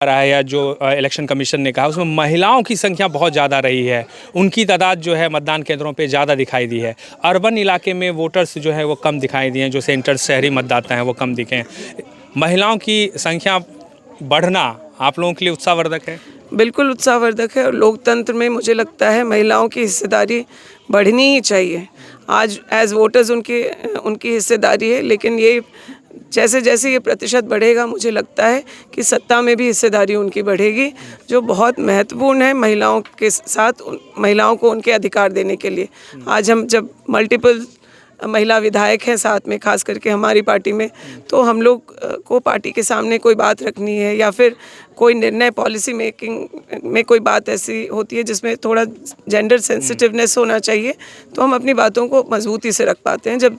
रहा है या जो इलेक्शन कमीशन ने कहा उसमें महिलाओं की संख्या बहुत ज़्यादा रही है, उनकी तादाद जो है मतदान केंद्रों पे ज़्यादा दिखाई दी है। अर्बन इलाके में वोटर्स जो है वो कम दिखाई दिए हैं, जो सेंटर शहरी मतदाता हैं वो कम दिखे हैं। महिलाओं की संख्या बढ़ना आप लोगों के लिए उत्साहवर्धक है? बिल्कुल उत्साहवर्धक है और लोकतंत्र में मुझे लगता है महिलाओं की हिस्सेदारी बढ़नी ही चाहिए। आज एज वोटर्स उनकी हिस्सेदारी है, लेकिन ये जैसे जैसे ये प्रतिशत बढ़ेगा मुझे लगता है कि सत्ता में भी हिस्सेदारी उनकी बढ़ेगी, जो बहुत महत्वपूर्ण है महिलाओं के साथ महिलाओं को उनके अधिकार देने के लिए। आज हम जब मल्टीपल महिला विधायक हैं साथ में, खास करके हमारी पार्टी में, तो हम लोग को पार्टी के सामने कोई बात रखनी है या फिर कोई निर्णय पॉलिसी मेकिंग में कोई बात ऐसी होती है जिसमें थोड़ा जेंडर सेंसिटिवनेस होना चाहिए, तो हम अपनी बातों को मजबूती से रख पाते हैं जब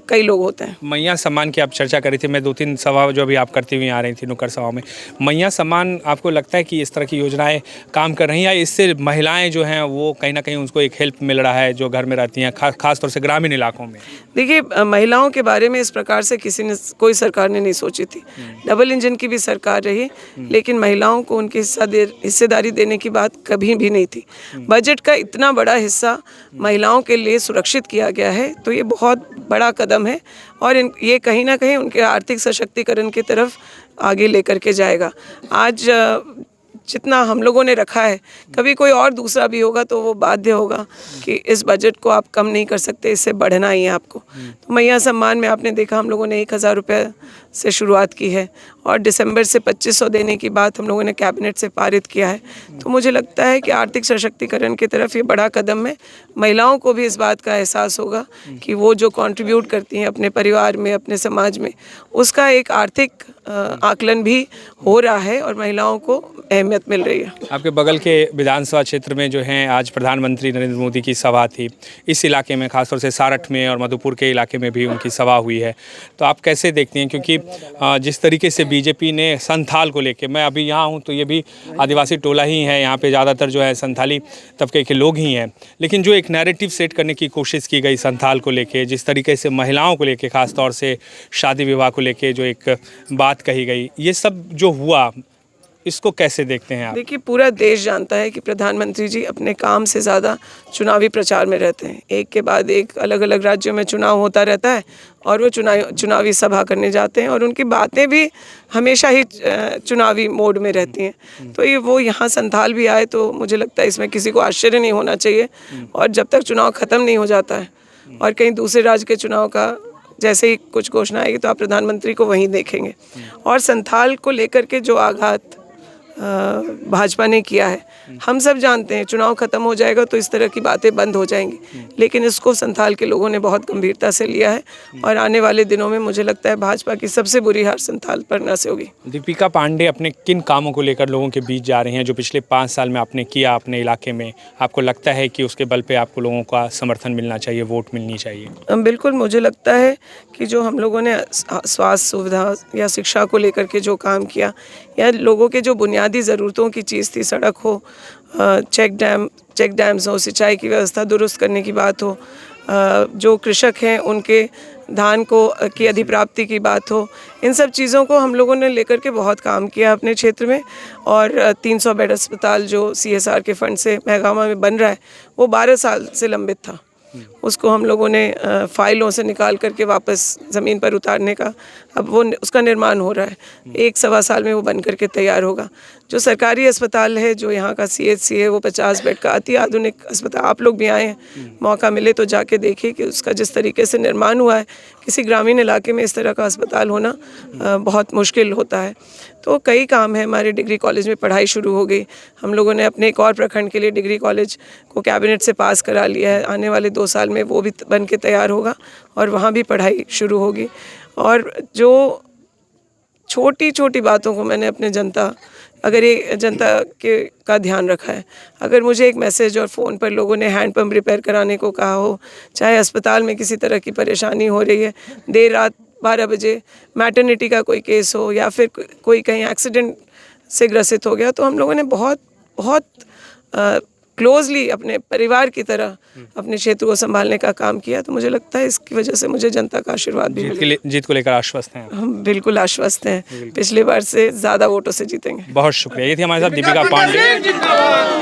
कई लोग होते हैं। मैया सम्मान की आप चर्चा करी थी, मैं 2-3 सभा जो अभी आप करती हुई आ रही थी नुक्कड़ सभा में, मैया सम्मान आपको लगता है कि इस तरह की योजनाएं काम कर रही हैं या इससे महिलाएं जो हैं वो कहीं ना कहीं उनको एक हेल्प मिल रहा है जो घर में रहती हैं, खास तौर से ग्रामीण इलाकों में? देखिए, महिलाओं के बारे में इस प्रकार से कोई सरकार ने नहीं सोची थी। डबल इंजन की भी सरकार रही, लेकिन महिलाओं को उनकी हिस्सेदारी देने की बात कभी भी नहीं थी। बजट का इतना बड़ा हिस्सा महिलाओं के लिए सुरक्षित किया गया है, तो ये बहुत बड़ा कदम है और ये कहीं ना कहीं उनके आर्थिक सशक्तिकरण की तरफ आगे लेकर के जाएगा। आज जितना हम लोगों ने रखा है, कभी कोई और दूसरा भी होगा तो वो बाध्य होगा कि इस बजट को आप कम नहीं कर सकते, इससे बढ़ना ही है आपको। तो मैया सम्मान में आपने देखा हम लोगों ने 1000 रुपये से शुरुआत की है और दिसंबर से 2500 देने की बात हम लोगों ने कैबिनेट से पारित किया है। तो मुझे लगता है कि आर्थिक सशक्तिकरण की तरफ ये बड़ा कदम है। महिलाओं को भी इस बात का एहसास होगा कि वो जो कंट्रीब्यूट करती हैं अपने परिवार में, अपने समाज में, उसका एक आर्थिक आकलन भी हो रहा है और महिलाओं को अहमियत मिल रही है। आपके बगल के विधानसभा क्षेत्र में जो है आज प्रधानमंत्री नरेंद्र मोदी की सभा थी, इस इलाके में खासतौर से सारठ में और मधुपुर के इलाके में भी उनकी सभा हुई है, तो आप कैसे देखती हैं? क्योंकि जिस तरीके से बीजेपी ने संथाल को लेके, मैं अभी यहाँ हूँ तो ये भी आदिवासी टोला ही है, यहाँ पे ज़्यादातर जो है संथाली तबके के लोग ही हैं, लेकिन जो एक नैरेटिव सेट करने की कोशिश की गई संथाल को लेके, जिस तरीके से महिलाओं को लेके खासतौर से शादी विवाह को लेके जो एक बात कही गई, ये सब जो हुआ इसको कैसे देखते हैं आप? देखिए, पूरा देश जानता है कि प्रधानमंत्री जी अपने काम से ज़्यादा चुनावी प्रचार में रहते हैं। एक के बाद एक अलग अलग राज्यों में चुनाव होता रहता है और वो चुनावी सभा करने जाते हैं और उनकी बातें भी हमेशा ही चुनावी मोड में रहती हैं। तो वो यहाँ संथाल भी आए तो मुझे लगता है इसमें किसी को आश्चर्य नहीं होना चाहिए। और जब तक चुनाव ख़त्म नहीं हो जाता है और कहीं दूसरे राज्य के चुनाव का जैसे ही कुछ घोषणा आएगी तो आप प्रधानमंत्री को वहीं देखेंगे। और संथाल को लेकर के जो आघात भाजपा ने किया है, हम सब जानते हैं चुनाव खत्म हो जाएगा तो इस तरह की बातें बंद हो जाएंगी, लेकिन इसको संथाल के लोगों ने बहुत गंभीरता से लिया है और आने वाले दिनों में मुझे लगता है भाजपा की सबसे बुरी हार संथाल परगना से होगी। दीपिका पांडे अपने किन कामों को लेकर लोगों के बीच जा रही हैं जो पिछले 5 साल में आपने किया अपने इलाके में? आपको लगता है कि उसके बल पे आपको लोगों का समर्थन मिलना चाहिए, वोट मिलनी चाहिए? बिल्कुल, मुझे लगता है कि जो हम लोगों ने स्वास्थ्य सुविधा या शिक्षा को लेकर के जो काम किया या लोगों के जो बुनियादी ज़रूरतों की चीज़ थी, सड़क हो, चेक डैम्स हो, सिंचाई की व्यवस्था दुरुस्त करने की बात हो, जो कृषक हैं उनके धान की अधिप्राप्ति की बात हो, इन सब चीज़ों को हम लोगों ने लेकर के बहुत काम किया अपने क्षेत्र में। और 300 बेड अस्पताल जो CSR के फंड से महगामा में बन रहा है, वो 12 साल से लंबित था। उसको हम लोगों ने फाइलों से निकाल करके वापस ज़मीन पर उतारने का अब उसका निर्माण हो रहा है। 1-1.25 साल में वो बन करके तैयार होगा। जो सरकारी अस्पताल है, जो यहाँ का CHC है, वो 50 बेड का अति आधुनिक अस्पताल, आप लोग भी आए हैं, मौका मिले तो जाके देखिए कि उसका जिस तरीके से निर्माण हुआ है, किसी ग्रामीण इलाके में इस तरह का अस्पताल होना बहुत मुश्किल होता है। तो कई काम है। हमारे डिग्री कॉलेज में पढ़ाई शुरू हो गई, हम लोगों ने अपने एक और प्रखंड के लिए डिग्री कॉलेज को कैबिनेट से पास करा लिया है। आने वाले 2 साल में वो भी बन के तैयार होगा और वहाँ भी पढ़ाई शुरू होगी। और जो छोटी छोटी बातों को मैंने अपने जनता का ध्यान रखा है। अगर मुझे एक मैसेज और फ़ोन पर लोगों ने हैंडपम्प रिपेयर कराने को कहा हो, चाहे अस्पताल में किसी तरह की परेशानी हो रही है, देर रात 12 बजे मैटरनिटी का कोई केस हो या फिर कोई कहीं एक्सीडेंट से ग्रसित हो गया, तो हम लोगों ने बहुत क्लोजली अपने परिवार की तरह अपने क्षेत्र को संभालने का काम किया, तो मुझे लगता है इसकी वजह से मुझे जनता का आशीर्वाद भी मिला। जीत को लेकर आश्वस्त हैं आप? हम बिल्कुल आश्वस्त हैं, पिछली बार से ज़्यादा वोटों से जीतेंगे। बहुत शुक्रिया। ये थी हमारे साथ दीपिका पांडे।